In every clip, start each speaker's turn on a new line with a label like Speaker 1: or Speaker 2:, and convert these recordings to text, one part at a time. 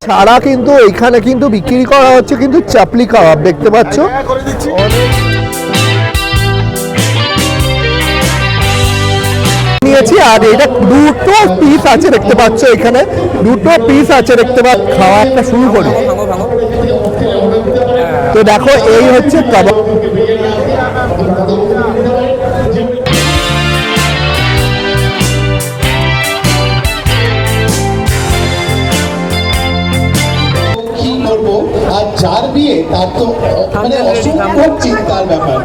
Speaker 1: ছাড়া কিন্তু এখানে কিন্তু বিক্রি করা হচ্ছে কিন্তু চাপলি কাবাব, দেখতে পাচ্ছ। নিয়েছি আর এটা দুটো পিস আছে দেখতে পাচ্ছ, এখানে দুটো পিস আছে দেখতে পাচ্ছ। খাওয়াটা শুরু করি। তো দেখো এই হচ্ছে কাবাব।
Speaker 2: আর যার বিয়ে তার তো মানে অসম্ভব চিন্তার ব্যাপার।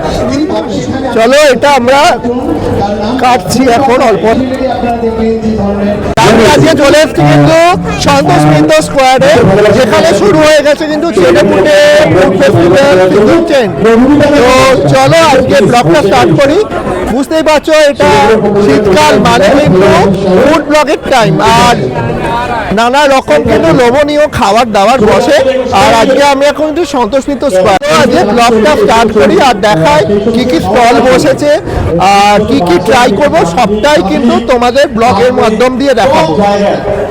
Speaker 1: চলো এটা আমরা কাটছি এখন অল্প। আজকে চলে এসছি কিন্তু সন্তোষ মিত্র স্কোয়ারে, যেখানে শুরু হয়ে গেছে কিন্তু চেটেপুটে ফুড ফেস্টিভ্যাল সিজন চেঞ্জ। তো চলো আজকে ব্লগটা স্টার্ট করি। বুঝতেই পারছো এটা শীতকাল মানে কিন্তু ফুড ব্লগের টাইম, আর নানা রকম কিন্তু লোভনীয় খাবার দাবার বসে। আর আজকে আমি এখন কিন্তু সন্তোষ মিত্র স্কোয়ার, আজকে ব্লগটা স্টার্ট করি আর দেখাই কি কি স্টল বসেছে আর কি কি ট্রাই করব, সবটাই কিন্তু তোমাদের ব্লগের মাধ্যম দিয়ে দেখাবো।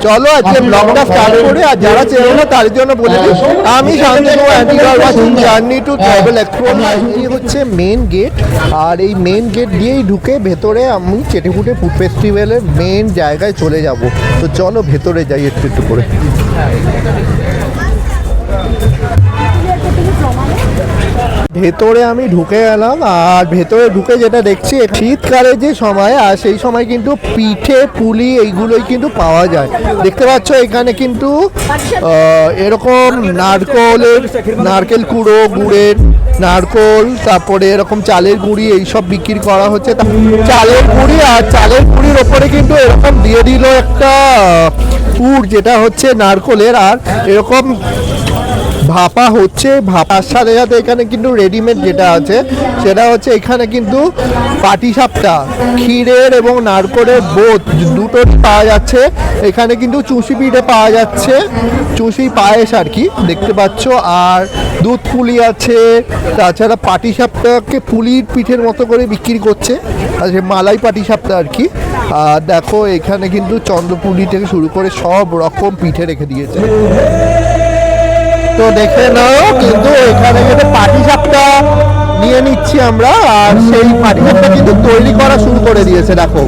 Speaker 1: চলো আজকে ব্লগটা স্টার্ট করি। আর যারা চেনো না তার জন্য বলে দিই, আমি Shantanu and you are watching journey to travel explore. এই হচ্ছে মেন গেট, আর এই মেন গেট দিয়েই ঢুকে ভেতরে আমি চেটেপুটে ফুড ফেস্টিভ্যালের মেন জায়গায় চলে যাব। তো চলো ভেতরে যাই একটু একটু করে। ভেতরে আমি ঢুকে গেলাম, আর ভেতরে ঢুকে যেটা দেখছি শীতকালে যে সময়, আর সেই সময় কিন্তু পিঠে পুলি এইগুলোই কিন্তু পাওয়া যায়। দেখতে পাচ্ছ এখানে কিন্তু এরকম নারকেল কুড়ো, গুড়ের নারকোল, তারপরে এরকম চালের গুঁড়ি এইসব বিক্রি করা হচ্ছে। চালের গুঁড়ি, আর চালের গুঁড়ির ওপরে কিন্তু এরকম দিয়ে দিল একটা পুর, যেটা হচ্ছে নারকোলের, আর এরকম ভাপা হচ্ছে। ভাপার সাথে সাথে এখানে কিন্তু রেডিমেড যেটা আছে সেটা হচ্ছে এখানে কিন্তু পাটিসাপটা, ক্ষীরের এবং নারকোলের বোধ দুটোই পাওয়া যাচ্ছে। এখানে কিন্তু চুষি পিঠে পাওয়া যাচ্ছে, চুষি পায়েস আর কি, দেখতে পাচ্ছ। আর দুধ পুলি আছে, তাছাড়া পাটিসাপটাকে পুলির পিঠের মতো করে বিক্রি করছে, আচ্ছা মালাই পাটিসাপটা আর কি। আর দেখো এখানে কিন্তু চন্দ্রপুলি থেকে শুরু করে সব রকম পিঠে রেখে দিয়েছে। তো দেখে নাও কিন্তু এখানে কিন্তু পাটিসাপটা নিয়ে নিচ্ছি আমরা, আর সেই পাটিসাপটা কিন্তু তৈরি করা শুরু করে দিয়েছে। দেখো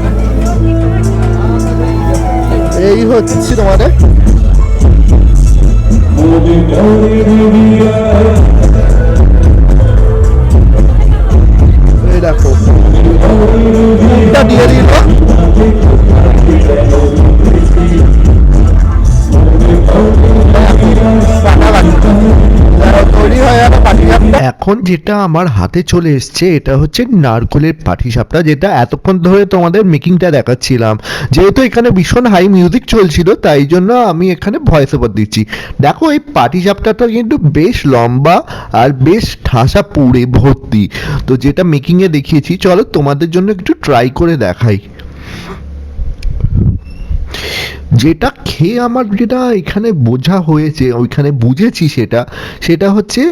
Speaker 1: এই হচ্ছে তোমাদের এই দেখো দিয়ে দিল। এখন যেটা আমার হাতে চলে এসছে এটা হচ্ছে নারকোলের পাটিসাপটা, যেটা এতক্ষণ ধরে তোমাদের মেকিংটা দেখাচ্ছিলাম। যেহেতু এখানে ভীষণ হাই মিউজিক চলছিল তাই জন্য আমি এখানে ভয়েস ওভার দিচ্ছি। দেখো এই পাটিসাপটাটা কিন্তু বেশ লম্বা আর বেশ ঠাসা পুড়ে ভর্তি। তো যেটা মেকিংয়ে দেখিয়েছি, চলো তোমাদের জন্য একটু ট্রাই করে দেখাই। যেটা খেয়ে আমার যেটা এখানে বোঝা হয়েছে, ওইখানে বুঝেছি সেটা হচ্ছে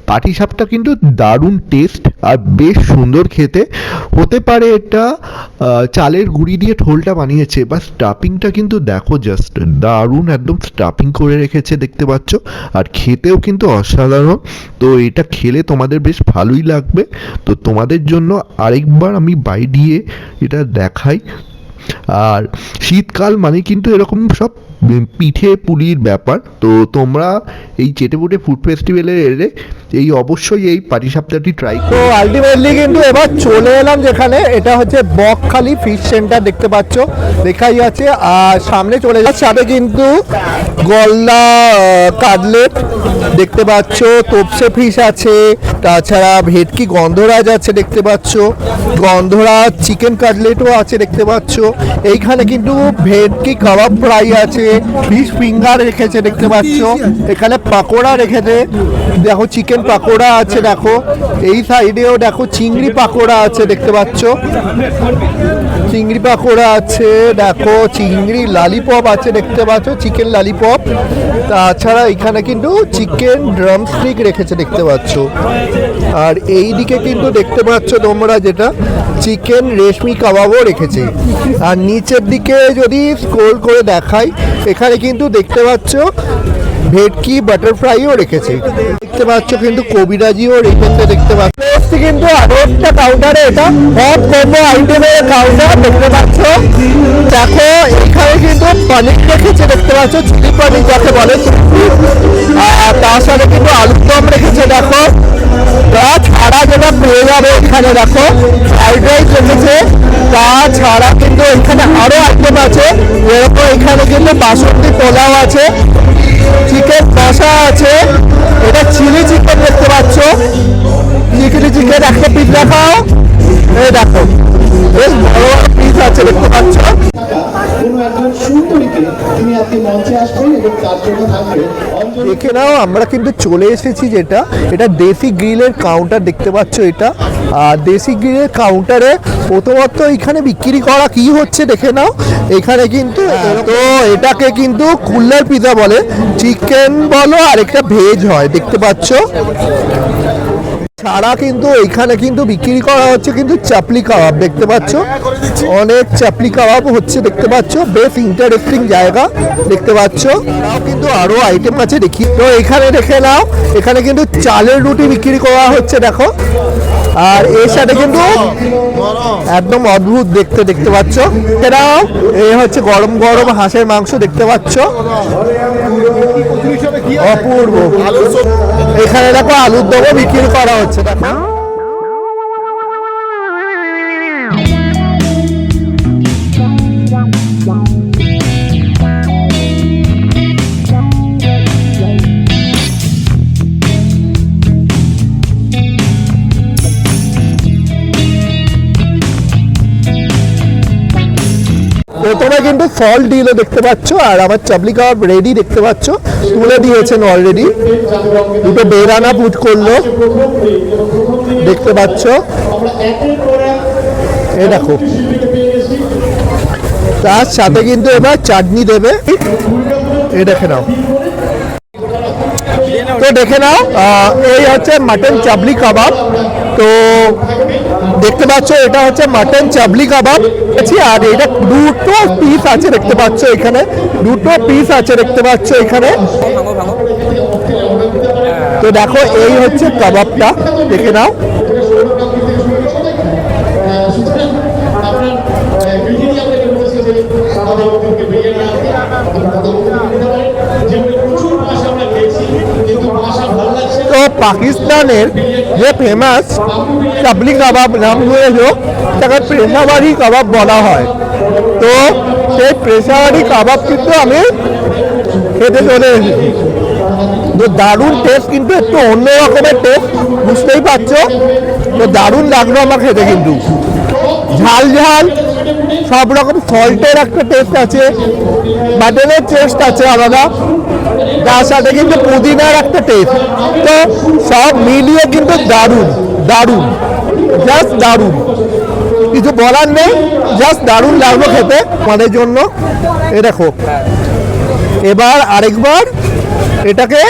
Speaker 1: পাটিসাপটা কিন্তু দারুণ টেস্ট আর বেশ সুন্দর খেতে। হতে পারে এটা চালের গুঁড়ি দিয়ে ঠোলটা বানিয়েছে, বা স্টাফিংটা কিন্তু দেখো জাস্ট দারুণ, একদম স্টাফিং করে রেখেছে দেখতে পাচ্ছ। আর খেতেও কিন্তু অসাধারণ। তো এটা খেলে তোমাদের বেশ ভালোই লাগবে। তো তোমাদের জন্য আরেকবার আমি বাইট দিয়ে এটা দেখাই। আর শীতকাল মানে কিন্তু এরকম সব পিঠে পুলির ব্যাপার। তো তোমরা এই চেটেপুটে ফুড ফেস্টিভ্যালে এলে এই অবশ্যই এই পাটিসাপটাটি ট্রাই করো। তো আলটিমেটলি কিন্তু এবার চলে এলাম যেখানে, এটা হচ্ছে বকখালি ফিশ সেন্টার, দেখতে পাচ্ছ দেখাই আছে। আর সামনে চলে যাচ্ছে, সাথে কিন্তু গলদা কাটলেট দেখতে পাচ্ছ, তোপসে ফিশ আছে, তাছাড়া ভেটকি গন্ধরাজ আছে দেখতে পাচ্ছ, গন্ধরাজ চিকেন কাটলেটও আছে দেখতে পাচ্ছ। এইখানে কিন্তু ভেটকি কাবাব ফ্রাই আছে, ফিশ ফিঙ্গার রেখেছে দেখতে পাচ্ছ, এখানে পাকোড়া রেখেছে, দেখো চিকেন পাকোড়া আছে, দেখো এই সাইডেও দেখো চিংড়ি পাকোড়া আছে দেখতে পাচ্ছ, চিংড়ি পাকোড়া আছে, দেখো চিংড়ি লালিপপ আছে দেখতে পাচ্ছ, চিকেন লালিপপ। তাছাড়া এখানে কিন্তু চিকেন ড্রামস্টিক রেখেছে দেখতে পাচ্ছ। আর এই দিকে কিন্তু দেখতে পাচ্ছ তোমরা যেটা চিকেন রেশমি কাবাবও রেখেছে। আর নিচের দিকে যদি স্ক্রল করে দেখাই, এখানে কিন্তু দেখতে পাচ্ছ ভেটকি বাটারফ্রাইও রেখেছে দেখতে পাচ্ছ, কিন্তু কবিরাজিও রেখেছে দেখতে পাচ্ছ। কিন্তু আরো একটা কাউন্টারে, এটা হট কম্বো আইটেমের কাউন্টার দেখতে পাচ্ছ। দেখো এখানে কিন্তু পনির রেখেছে দেখতে পাচ্ছ, চিলি পনির যাকে বলে, আর তার সাথে কিন্তু আলুর দম রেখেছে। দেখো তাছাড়া যেটা পেয়ে যাবে এখানে, দেখো ফ্রাইড রাইস রেখেছে। তাছাড়া কিন্তু এখানে আরো আইটেম আছে, যেরকম এখানে কিন্তু বাসন্তী পোলাও আছে, চিকেন কষা আছে, এটা চিলি চিকেন দেখতে পাচ্ছ, চিকেন একটা পিস দেখাও, এই দেখো বেশ বড় বড় পিস আছে দেখতে পাচ্ছ।
Speaker 2: কোনো একজন সুন্দরীকে তিনি আজকে মঞ্চে আসবেন এবং তার জন্য থাকবে
Speaker 1: দেখে নাও আমরা কিন্তু চলে এসেছি, এটা দেশি গ্রিলের কাউন্টার দেখতে পাচ্ছ। এটা দেশি গ্রিলের কাউন্টারে প্রথমত এখানে বিক্রি করা কি হচ্ছে দেখে নাও। এখানে কিন্তু তো এটাকে কিন্তু কুল্লার পিজা বলে, চিকেন বলো আর একটা ভেজ হয় দেখতে পাচ্ছ। ছাড়া কিন্তু এখানে কিন্তু বিক্রি করা হচ্ছে কিন্তু চাপলি কাবাব দেখতে পাচ্ছ, অনেক চাপলি কাবাব হচ্ছে দেখতে পাচ্ছ, বেশ ইন্টারেস্টিং জায়গা দেখতে পাচ্ছ। তাও কিন্তু আরো আইটেম আছে দেখি, তো এখানে দেখে নাও এখানে কিন্তু চালের রুটি বিক্রি করা হচ্ছে দেখো, আর এর সাথে কিন্তু একদম অদ্ভুত দেখতে পাচ্ছ। এরাও এই হচ্ছে গরম গরম হাঁসের মাংস দেখতে পাচ্ছ, অপূর্ব। এখানে দেখো আলুর দমও বিক্রি করা হচ্ছে দেখো। প্রথমে কিন্তু ফল ডিলও দেখতে পাচ্ছ, আর আমার চাপলি কাবাব রেডি দেখতে পাচ্ছ, তুলে দিয়েছেন অলরেডি, দুটো বেরানা পুট করলো দেখতে পাচ্ছ। এই দেখো তার সাথে কিন্তু এবার চাটনি দেবে, এই দেখে নাও। তো দেখে নাও এই হচ্ছে মাটন চাপলি কাবাব, তো দেখতে পাচ্ছ এটা হচ্ছে মাটন চাপলি কাবাব, আর এটা দুটো পিস আছে দেখতে পাচ্ছ, এখানে দুটো পিস আছে দেখতে পাচ্ছ এখানে। তো দেখো এই হচ্ছে কাবাবটা দেখে নাও। তো পাকিস্তানের যে ফেমাস চাপলি কাবাব নাম হয়েছিল তাকে পেশাওয়ারি কাবাব বলা হয়। তো সেই পেশাওয়ারি কাবাব কিন্তু আমি খেতে চলে এসেছি, তো দারুণ টেস্ট, কিন্তু একটু অন্য রকমের টেস্ট বুঝতেই পারছো। তো দারুণ লাগলো আমার খেতে, কিন্তু ঝাল ঝাল সব রকম সল্টের একটা টেস্ট আছে, মাটনের টেস্ট আছে আলাদা, তার সাথে কিন্তু পুদিনার একটা টেস্ট, তো সব মিলিয়ে কিন্তু দারুণ দারুণ, জাস্ট দারুণ, কিছু বলার নেই, জাস্ট দারুণ লাগলো খেতে আমাদের জন্য। এ দেখো এবার আরেকবার এটাকে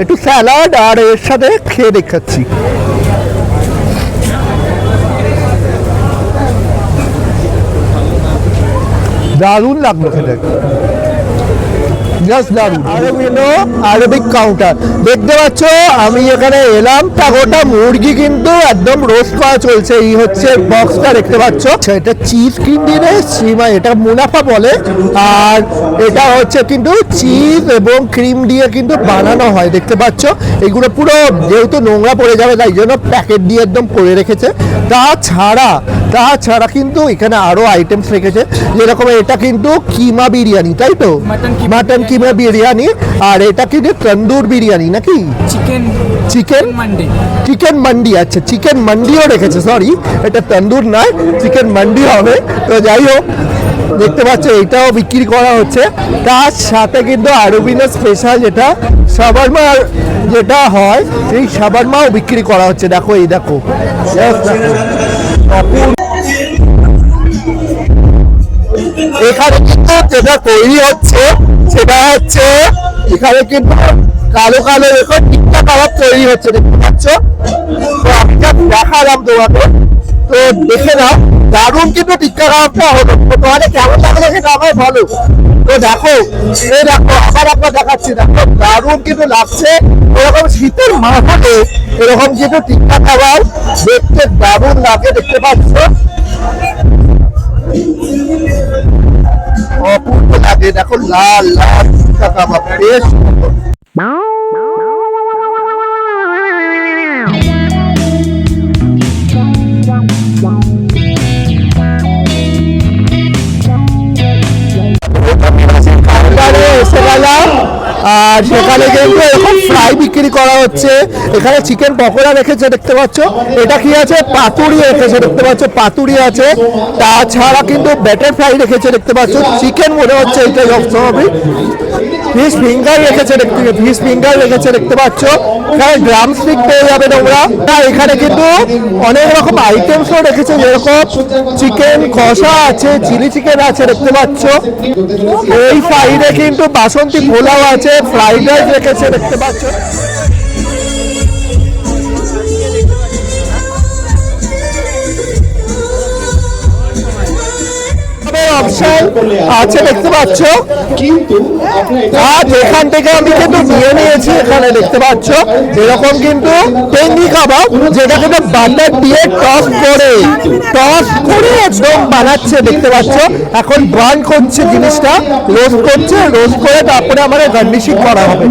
Speaker 1: একটু স্যালাড আর এর সাথে খেয়ে দেখাচ্ছি। দারুণ লাগলো খেতে, জাস্ট দারুণ। আরবিক কাউন্টার দেখতে পাচ্ছ, আমি এখানে এলাম, তা গোটা মুরগি কিন্তু একদম রোস্ট করা চলছে। এই হচ্ছে বক্সটা দেখতে পাচ্ছ, এটা চিজ ক্রিম দিয়ে সিমা, এটা মুনাফা বলে, আর এটা হচ্ছে কিন্তু চিজ এবং ক্রিম দিয়ে কিন্তু বানানো হয় দেখতে পাচ্ছ। এগুলো পুরো যেহেতু নোংরা পড়ে যাবে তাই জন্য প্যাকেট দিয়ে একদম করে রেখেছে। তাছাড়া কিন্তু এখানে আরো আইটেমস রেখেছে, যেরকম এটা কিন্তু কিমা বিরিয়ানি, তাই তো মাটন কিমা বিরিয়ানি, আর এটা কিন্তু তন্দুর বিরিয়ানি নাকি চিকেন মান্ডি, আচ্ছা চিকেন মান্ডিও রেখেছে, সরি এটা তন্দুর নয়, চিকেন মান্ডি হবে। তো যাই হোক দেখতে পাচ্ছ এটাও বিক্রি করা হচ্ছে, তার সাথে কিন্তু আরবিনা স্পেশাল যেটা শাওয়ারমা যেটা হয় সেই শাওয়ারমাও বিক্রি করা হচ্ছে। দেখো এই দেখো এখানে কিন্তু যেটা তৈরি হচ্ছে সেটা হচ্ছে, এখানে কিন্তু
Speaker 3: কালো কালো এরকম টিক্কা কাবাব তৈরি হচ্ছে দেখতে পাচ্ছ। তো আমি যা দেখালাম তোমাকে, তো দেখে নাও, দারুণ কিন্তু টিক্কা কাবাবটা হলো। তো তোমাদের কেমন লাগলো সেটা আমায় বলো। তো দেখো, এই দেখো আবার আপনার দেখাচ্ছি, দেখো দারুণ কিন্তু লাগছে। এরকম শীতের মাথাতে এরকম কিন্তু টিক্কা কাবাব দেখতে দারুণ লাগে, দেখতে পাচ্ছ, অপূর্ব লাগে। দেখো লাল লাল টিক্কা কাবাব, বেশ সুন্দর। এসে গেলাম, আর সেখানে কিন্তু এরকম ফ্রাই বিক্রি করা হচ্ছে। এখানে চিকেন পকোড়া রেখেছে দেখতে পাচ্ছ, এটা কি আছে, পাতুরি রেখেছে দেখতে পাচ্ছ, পাতুরি আছে। তাছাড়া কিন্তু ব্যাটার ফ্রাই রেখেছে দেখতে পাচ্ছ, চিকেন মনে হচ্ছে এটা সবসময়। ফিশ ফিঙ্গার রেখেছে ফিশ ফিঙ্গার রেখেছে দেখতে পাচ্ছ। এখানে ড্রাম স্টিক পেয়ে যাবে তোমরা। এখানে কিন্তু অনেক রকম আইটেমসও রেখেছে, যেরকম চিকেন কষা আছে, চিলি চিকেন আছে দেখতে পাচ্ছ। এই সাইডে কিন্তু বাসন্তী পোলাও আছে, ফ্রাইড রাইস রেখেছে দেখতে পাচ্ছ। অপশন আছে দেখতে পাচ্ছ,
Speaker 2: কিন্তু
Speaker 3: আর এখান থেকে আমি কিন্তু নিয়ে নিয়েছি। এখানে দেখতে পাচ্ছ এরকম কিন্তু টেঙ্গি কাবাব, যেটা কিন্তু বাটার দিয়ে টস করে একদম বানাচ্ছে দেখতে পাচ্ছ। এখন বার্ন করছে জিনিসটা, রোস্ট করছে, রোস্ট করে তারপরে আমার গার্নিশিং করা হবে।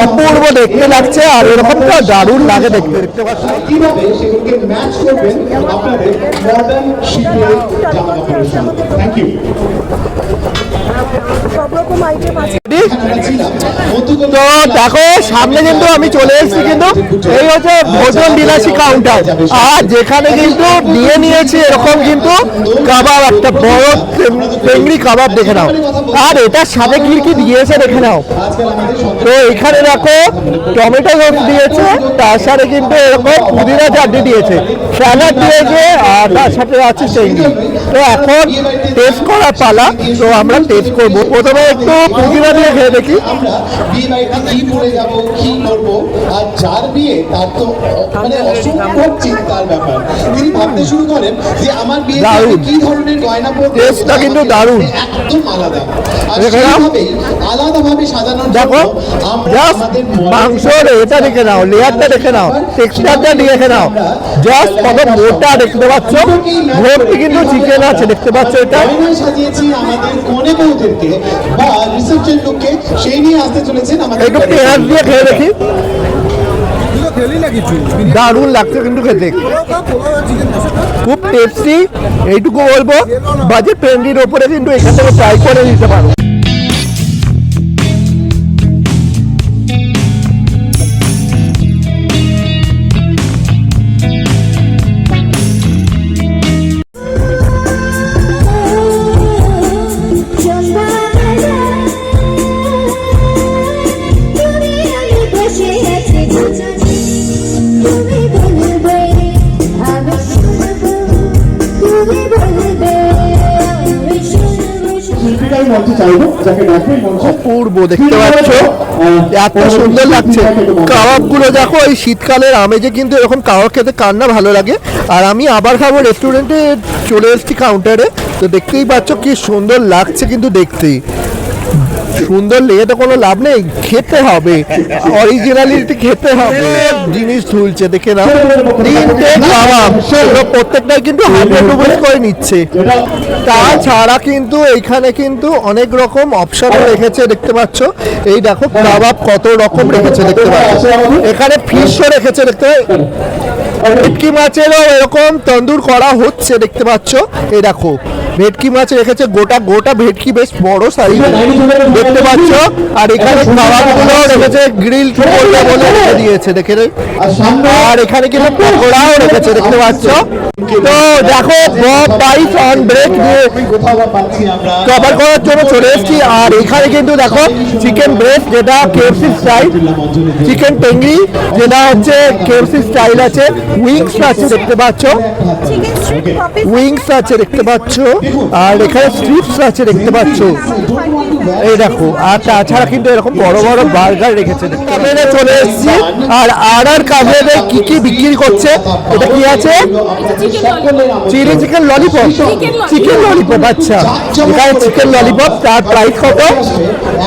Speaker 3: অপূর্ব দেখতে লাগছে, আর এরকমটা দারুণ লাগে দেখতে, দেখতে পাচ্ছ।
Speaker 2: কিভাবে সেগুলোকে ম্যাচ করবেন আপনাদের মডার্ন শীতের জামা কাপড়ের সঙ্গে। Thank you.
Speaker 3: তো দেখো সামনে কিন্তু আমি চলে এসেছি, কিন্তু এই হচ্ছে ভোজন বিলাসী কাউন্টার, আর যেখানে কিন্তু নিয়ে নিয়েছি এরকম কিন্তু কাবাব, একটা বড় টেংরি কাবাব দেখে নাও। আর এটার সাথে কি কি দিয়েছে দেখে নাও। তো এখানে দেখো টমেটো সস দিয়েছে, তার সাথে কিন্তু এরকম পুদিনা চাটনি দিয়েছে, স্যালাড দিয়েছে, আর তার সাথে আছে টেংরি। তো এখন টেস্ট করার পালা, তো আমরা টেস্ট করবো। প্রথমে একটু পুদিনা দিয়ে খেয়ে দেখি।
Speaker 2: আমরা বিয়ে বাড়িতে কি পরে যাব, কি করব, আর যার বিয়ে তার তো মানে অসম্ভব চিন্তার ব্যাপার। তিনি ভাবতে শুরু করেন যে আমার বিয়েতে আমি কি ধরনের গয়না পরবো।
Speaker 3: টেস্টটা কিন্তু দারুণ,
Speaker 2: একদম আলাদা। আর সেইভাবেই আলাদাভাবে সাজানোর
Speaker 3: দেখো
Speaker 2: জন্য আমরা
Speaker 3: জাস্ট
Speaker 2: আমাদের
Speaker 3: মাংসর এটা দেখে নাও, লেয়ারটা দেখে নাও, টেক্সচারটা দেখে নাও, জাস্ট কত মোটা দেখতে পাচ্ছ, ভর্তি কিন্তু চিকেন আছে দেখতে পাচ্ছ। এটা
Speaker 2: গয়নায় সাজিয়েছি আমাদের কনে বউদেরকে বা রিসেপশন লোককে, সেই নিয়ে আসতে চলেছেন আমাদের।
Speaker 3: একটু পেঁয়াজ দিয়ে খেয়ে দেখি, দারুণ লাগছে কিন্তু খেতে, খুব টেস্টি। এইটুকু বলবো, বাজেট ফ্রেন্ডলির ওপরে কিন্তু এখান থেকে ট্রাই করে নিতে পারো। অপূর্ব দেখতে পাচ্ছ, এত সুন্দর লাগছে কাবাব গুলো। দেখো এই শীতকালের আমেজে কিন্তু এরকম কাবাব খেতে কার না ভালো লাগে। আর আমি আবার খাবো রেস্টুরেন্টে চলে এসেছি কাউন্টারে, তো দেখতেই পাচ্ছ কি সুন্দর লাগছে, কিন্তু দেখতেই সুন্দর লেগে তো কোনো লাভ নেই, খেতে হবে, অরিজিনালিটি খেতে হবে। জিনিস ঝুলছে দেখে নাও, তিনটে কাবাব, প্রত্যেকটাই কিন্তু 100 রুপিস করে নিচ্ছে। তাছাড়া কিন্তু এইখানে কিন্তু অনেক রকম অপশন রেখেছে দেখতে পাচ্ছ। এই দেখো কাবাব কত রকম রেখেছে দেখতে পাচ্ছ, এখানে ফিশও রেখেছে দেখতে, ভেটকি মাছেরও এরকম তন্দুর করা হচ্ছে দেখতে পাচ্ছ। এই দেখো ভেটকি মাছ রেখেছে, গোটা গোটা ভেটকি, বেশ বড় সাইজ দেখতে পাচ্ছ। আর এখানে কাবাবগুলো রেখেছে গ্রিল বলে রেখে দিয়েছে দেখে। আর এখানে কিন্তু পকোড়াও রেখেছে দেখতে পাচ্ছ। তো দেখো প্রাইস অন ব্রেক দিয়ে কভার করার জন্য চলে এসেছি। আর এখানে কিন্তু দেখো চিকেন ব্রেস্ট, যেটা কেএফসি স্টাইল, চিকেন টেংরি যেটা হচ্ছে কেএফসি স্টাইল আছে, উইংস আছে দেখতে পাচ্ছ,
Speaker 4: চিকেন স্ট্রিপ পপিস
Speaker 3: উইংস আছে দেখতে পাচ্ছ, আর এখানে স্ট্রিপস আছে দেখতে পাচ্ছ, এই দেখো। আর তাছাড়া কিন্তু এরকম বড় বড় বার্গার রেখেছে। কামেরে চলে এসেছি আর কামেরে কি কি বিক্রি করছে, এটা কি আছে? Chilli chicken lollipop, chicken lollipop. আচ্ছা, এখানে চিকেন ললিপপ, তার প্রাইস কত?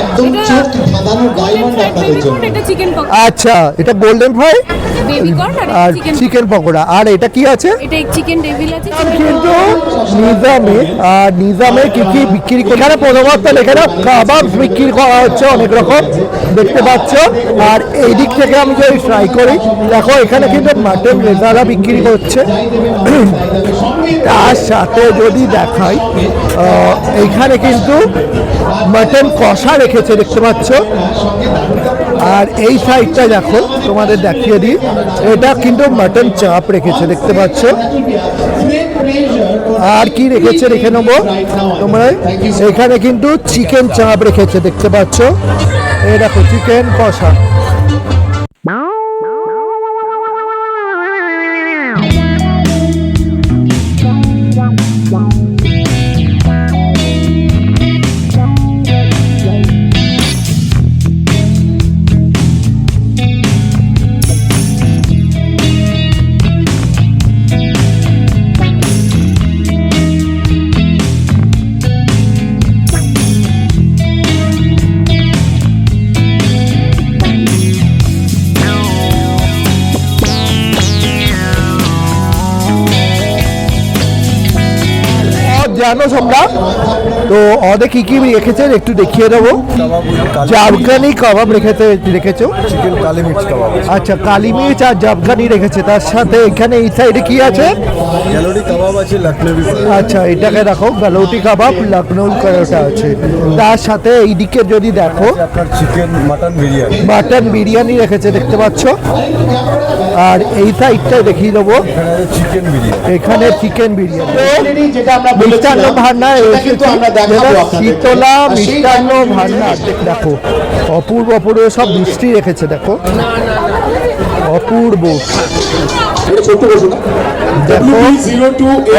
Speaker 2: একদম চোখ ধাঁধানো ডায়মন্ড আপনাদের জন্য।
Speaker 4: এটা চিকেন পকোড়া,
Speaker 3: আচ্ছা, এটা গোল্ডেন ফ্রাই
Speaker 4: বেবি কর্ন আর
Speaker 3: আর
Speaker 4: চিকেন
Speaker 3: চিকেন পকোড়া। আর এটা কি আছে?
Speaker 4: এটা চিকেন ডেভিল আছে।
Speaker 3: কিন্তু নিজামে কি কি বিক্রি করে, এখানে প্রথমত এখানে কাবাব বিক্রি করা হচ্ছে অনেক রকম দেখতে পাচ্ছ। আর এই দিক থেকে আমি যদি ট্রাই করি, দেখো এখানে কিন্তু মাটন রেজালা বিক্রি করছে। তার সাথে যদি দেখাই, এইখানে কিন্তু মাটন কষা রেখেছে দেখতে পাচ্ছ। আর এই সাইডটা দেখো, তোমাদের দেখিয়ে দিই, এটা কিন্তু মাটন চাপ রেখেছে দেখতে পাচ্ছ। আর কি রেখেছে রেখে নেবো তোমরা, এখানে কিন্তু চিকেন চাপ রেখেছে দেখতে পাচ্ছ। এই দেখো চিকেন কষা। জানো তোমরা তো ওদের কি কি রেখেছেন একটু দেখিয়ে দেবো। জাফগানি কাবাব রেখেছো,
Speaker 5: চিকেন কালি মির্চ কাবাব,
Speaker 3: আচ্ছা কালি মির্চ আর জাফগানি রেখেছে। তার সাথে এখানে এই সাইডে কি আছে?
Speaker 5: গ্যালোরি কাবাব আছে, লখনৌই ফ্রাই।
Speaker 3: আচ্ছা এটাকে দেখো গালৌটি কাবাব, লখনৌ কাবাবটা আছে। তার সাথে এইদিকে যদি দেখো,
Speaker 5: আপনার chicken mutton biryani,
Speaker 3: mutton biryani রেখেছে দেখতে পাচ্ছ। আর এই সাইডটা দেখিয়ে দেবো,
Speaker 5: এখানে আছে চিকেন বিরিয়ানি।
Speaker 3: এখানে চিকেন বিরিয়ানি,
Speaker 2: যেটা আমরা
Speaker 3: মিষ্টান্ন ভান্ডার,
Speaker 2: সেটা কিন্তু আমরা দেখাবো আপনাদেরকে।
Speaker 3: শীতলা
Speaker 2: আর সেই
Speaker 3: মিষ্টান্ন ভান্ডার দেখো, অপূর্ব অপূর্ব সব মিষ্টি রেখেছে দেখো, অপূর্ব দেখো,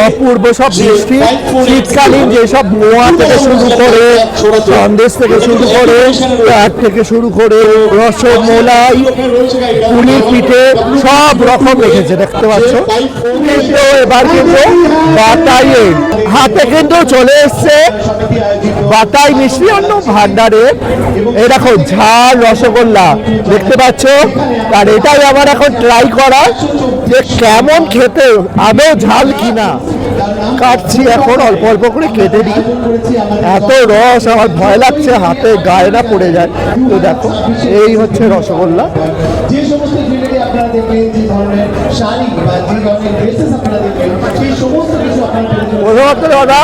Speaker 3: অপূর্ব সব মিষ্টি। শীতকালীন যেসব মোয়া থেকে শুরু করে, সন্দেশ থেকে শুরু করে, চাট থেকে শুরু করে, রসমলাই, পুলি পিঠে সব রকম রেখেছে দেখতে পাচ্ছ। কিন্তু এবার কিন্তু বাটাইয়ে হাতে কিন্তু চলে এসছে বাটাই মিষ্টান্ন ভান্ডারে। এই দেখো ঝাল রসগোল্লা দেখতে পাচ্ছ। আর এটাই আমার এখন ট্রাই করা যে কেমন খেতে, আদৌ ঝাল কিনা। কাটছি এখন অল্প অল্প করে কেটে দিই, এত রস আমার ভয় লাগছে হাতে গায়ে না পড়ে যায়। তো দেখো এই হচ্ছে রসগোল্লা।
Speaker 2: যে সমস্ত জুয়েলারি আপনারা দেখবেন, যে ধরনের শাড়ি বা যে ধরনের ড্রেসেস আপনারা দেখবেন, সেই সমস্ত কিছু আপনারা পেয়ে যাবেন
Speaker 3: প্রথমত দাদা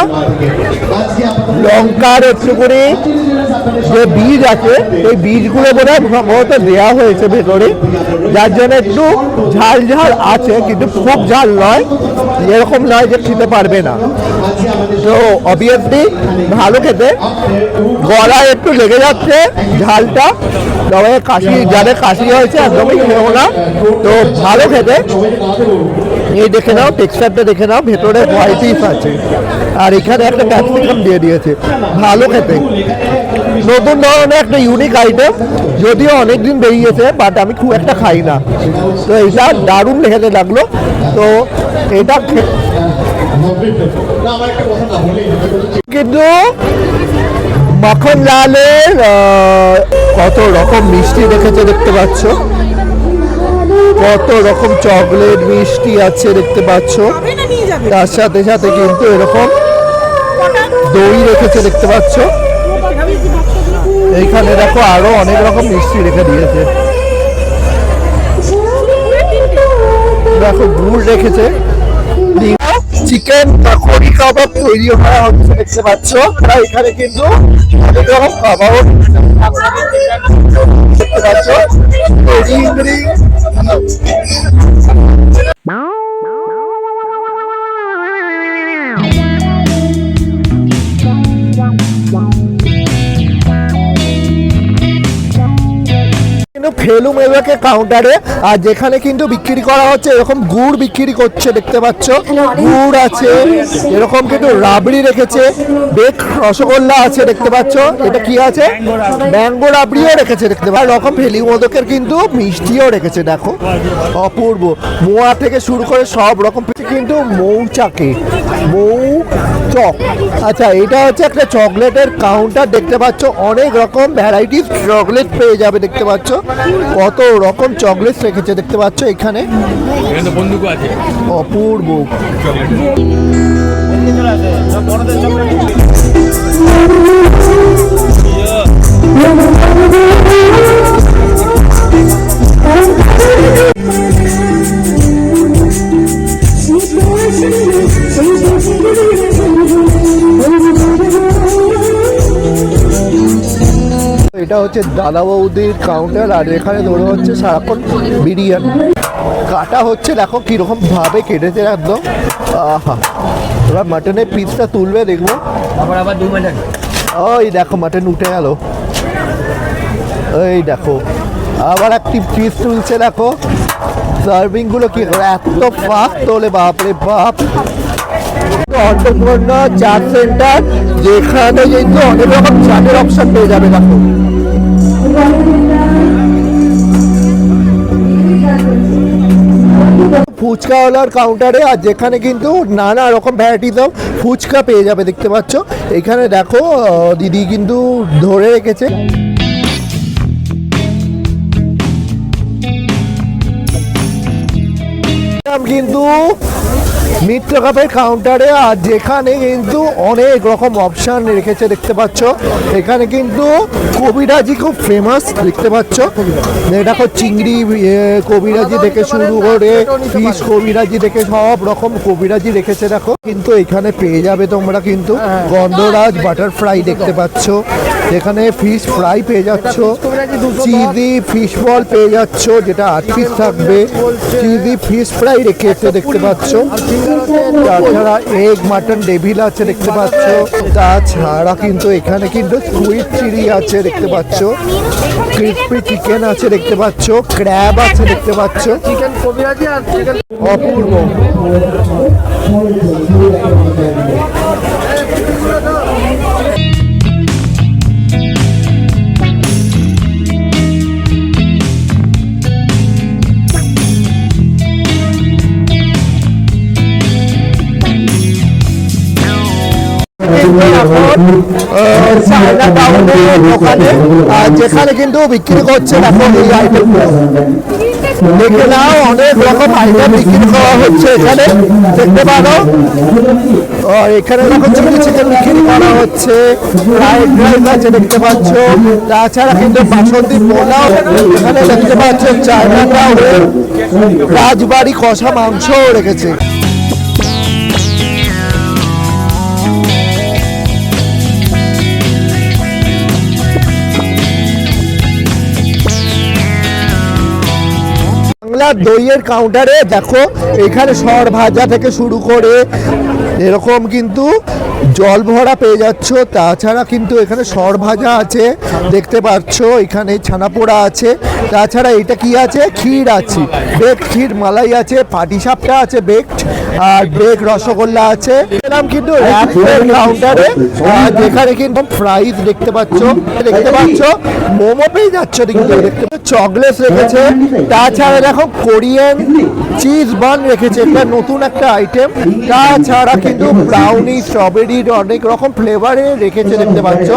Speaker 2: আজকে আপনাদের
Speaker 3: লঙ্কার একটু করে যে বীজ আছে, এই বীজগুলো বোধ হয় সম্ভবত দেওয়া হয়েছে ভেতরে, যার জন্য একটু ঝাল ঝাল আছে, কিন্তু খুব ঝাল নয়, এরকম নয় যে খেতে পারবে না। তো অবভিয়াসলি ভালো খেতে, গলায় একটু লেগে যাচ্ছে ঝালটা, তবে কাশি যাদের কাশি হয়েছে একদমই খেও না। তো ভালো খেতে, এই দেখে নাও টেক্সচারটা দেখে নাও, ভেতরে হোয়াইট পিস আছে আর এখানে একটা ক্যাপসিকাম দিয়ে দিয়েছে, ভালো খেতে। নতুন ধরনের একটা ইউনিক আইটেম, যদিও অনেকদিন বেরিয়েছে বাট আমি খুব একটা খাই না। তো এটা দারুণ খেতে লাগলো। তো এটা কিন্তু মাখন লালের কত রকম মিষ্টি রেখেছে দেখতে পাচ্ছ, কত রকম চকলেট মিষ্টি আছে দেখতে পাচ্ছ। তার সাথে সাথে কিন্তু এরকম দই রেখেছে দেখতে পাচ্ছ। এইখানে দেখো আরো অনেক রকম মিষ্টি রেখে দিয়েছে, দেখো গুড় রেখেছে। চিকেন কড়ি কাবাব তৈরি হওয়া হচ্ছে দেখতে পাচ্ছ। এখানে কিন্তু অনেক রকম কাবাব দেখতে পাচ্ছ। কিন্তু ফেলু মেবাকে কাউন্টারে, আর যেখানে কিন্তু বিক্রি করা হচ্ছে এরকম গুড় বিক্রি করছে দেখতে পাচ্ছ, গুড় আছে, এরকম কিন্তু রাবড়ি রেখেছে, বেক রসগোল্লা আছে দেখতে পাচ্ছ, এটা কি আছে ম্যাঙ্গো রাবড়িও রেখেছে দেখতে পাচ্ছ, রকম ফেলি মোদকের কিন্তু মিষ্টিও রেখেছে দেখো, অপূর্ব। মোয়া থেকে শুরু করে সব রকম কিন্তু মৌচাকে মৌ চক। আচ্ছা, এটা হচ্ছে একটা চকলেটের কাউন্টার দেখতে পাচ্ছ, অনেক রকম ভ্যারাইটিস চকলেট পেয়ে যাবে দেখতে পাচ্ছ, কত রকম চকলেট রেখেছে দেখতে পাচ্ছ এখানে, অপূর্ব। এটা হচ্ছে দাদা বৌদির কাউন্টার, আর এখানে ধরে হচ্ছে সারাক্ষণ বিরিয়ানি কাটা হচ্ছে, দেখো কিরকম ভাবে কেটেছে একদম, আহা। এবার মাটনের পিসটা তুলবে দেখবো, ওই দেখো মাটন উঠে গেল, ওই দেখো আবার একটি পিস তুলছে, দেখো সার্ভিং গুলো কি করে এত ফাস্ট তোলে, বাপরে বাপ। অন্নপূর্ণা চাট সেন্টার, যেখানে কিন্তু অনেক রকম চাটের অপশন পেয়ে যাবে দেখো। ফুচকাওয়ালার কাউন্টারে, আর যেখানে কিন্তু নানা রকম ভ্যারাইটিস অফ ফুচকা পেয়ে যাবে দেখতে পাচ্ছ, এখানে দেখো দিদি কিন্তু ধরে রেখেছে। কিন্তু মিত্র কাপের কাউন্টারে, আর যেখানে কিন্তু অনেক রকম অপশন রেখেছে দেখতে পাচ্ছ, এখানে কিন্তু কবিরাজি খুব ফেমাস দেখতে পাচ্ছ, দেখো চিংড়ি কবিরাজি থেকে শুরু করে ফিশ কবিরাজি থেকে সব রকম কবিরাজি রেখেছে দেখো, কিন্তু এখানে পেয়ে যাবে তোমরা কিন্তু গন্ধরাজ বাটার ফ্রাই দেখতে পাচ্ছ, এখানে ফিশ ফ্রাই পেয়ে যাচ্ছ, চিজি ফিশ বল পেয়ে যাচ্ছ যেটা 8 পিস থাকবে, চিজি ফিশ ফ্রাই রেখেছে দেখতে পাচ্ছ, তাছাড়া এগ মাটন ডেভিল আছে দেখতে পাচ্ছ, তাছাড়া কিন্তু এখানে কিন্তু স্কুইড চিলি আছে দেখতে পাচ্ছ, ক্রিসপি চিকেন আছে দেখতে পাচ্ছ, ক্র্যাব আছে দেখতে পাচ্ছ, অপূর্ব। যেখানে কিন্তু বিক্রি করছে দেখো এই আইটেম, দেখে নাও অনেক রকম আইটেম বিক্রি করা হচ্ছে এখানে দেখতে পারো, এখানে দেখো চিলি চিকেন বিক্রি করা হচ্ছে, ফ্রাইড রাইস আছে দেখতে পাচ্ছ, তাছাড়া কিন্তু বাসন্তী পোলাও এখানে দেখতে পাচ্ছ, চায়না রাজবাড়ি কষা মাংসও রেখেছে। দইয়ের কাউন্টারে দেখো এখানে সর ভাজা থেকে শুরু করে এরকম কিন্তু জল ভরা পেয়ে যাচ্ছ, তাছাড়া কিন্তু এখানে সর ভাজা আছে দেখতে পাচ্ছ, এখানে ছানা পোড়া আছে, তাছাড়া এটা কি আছে ক্ষীর আছে, বেকড ক্ষীর মালাই আছে, পাটিসাপটা আছে বেকড, আর বেক রসগোল্লা আছে। এলাম কিন্তু কাউন্টারে, যেখানে কিন্তু ফ্রাইজ দেখতে পাচ্ছ মোমো পেয়ে যাচ্ছ কিন্তু দেখতে পাচ্ছ, চকলেট রেখেছে, তাছাড়া দেখো কোরিয়ান চিজ বান রেখেছে, এটা নতুন একটা আইটেম, তাছাড়া কিন্তু ব্রাউনি স্ট্রবেরির অনেক রকম ফ্লেভারে রেখেছে দেখতে পাচ্ছ,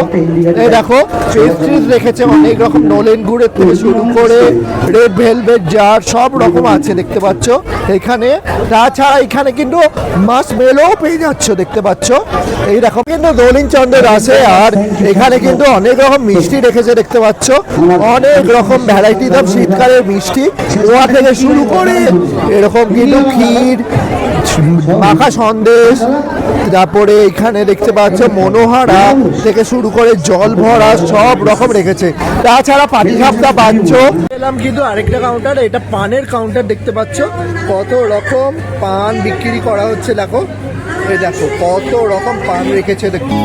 Speaker 3: এই দেখো পেস্ট্রিজ রেখেছে অনেক রকম, নলেন গুড়ের থেকে শুরু করে রেড ভেলভেট জার সব রকম আছে দেখতে পাচ্ছ এখানে, তাছাড়া এখানে কিন্তু মাশমেলো পেয়ে যাচ্ছ দেখতে পাচ্ছ, এই দেখো কিন্তু দলিন চন্দ্রের আছে, আর এখানে কিন্তু অনেক রকম মিষ্টি রেখেছে দেখতে পাচ্ছ, অনেক রকম ভ্যারাইটি অফ শীতকালের মিষ্টি, নোয়া থেকে শুরু করে এরকম কিন্তু ক্ষীর মাখা সন্দেশ, তারপরে এখানে দেখতে পাচ্ছ মনোহারা থেকে শুরু করে জল ভরা সব রকম রেখেছে, তাছাড়া পাটিসাপটা পাচ্ছ। এলাম কিন্তু আরেকটা কাউন্টার, এটা পানের কাউন্টার দেখতে পাচ্ছ, কত রকম পান বিক্রি করা হচ্ছে দেখো, এই দেখো কত রকম পান রেখেছে দেখো।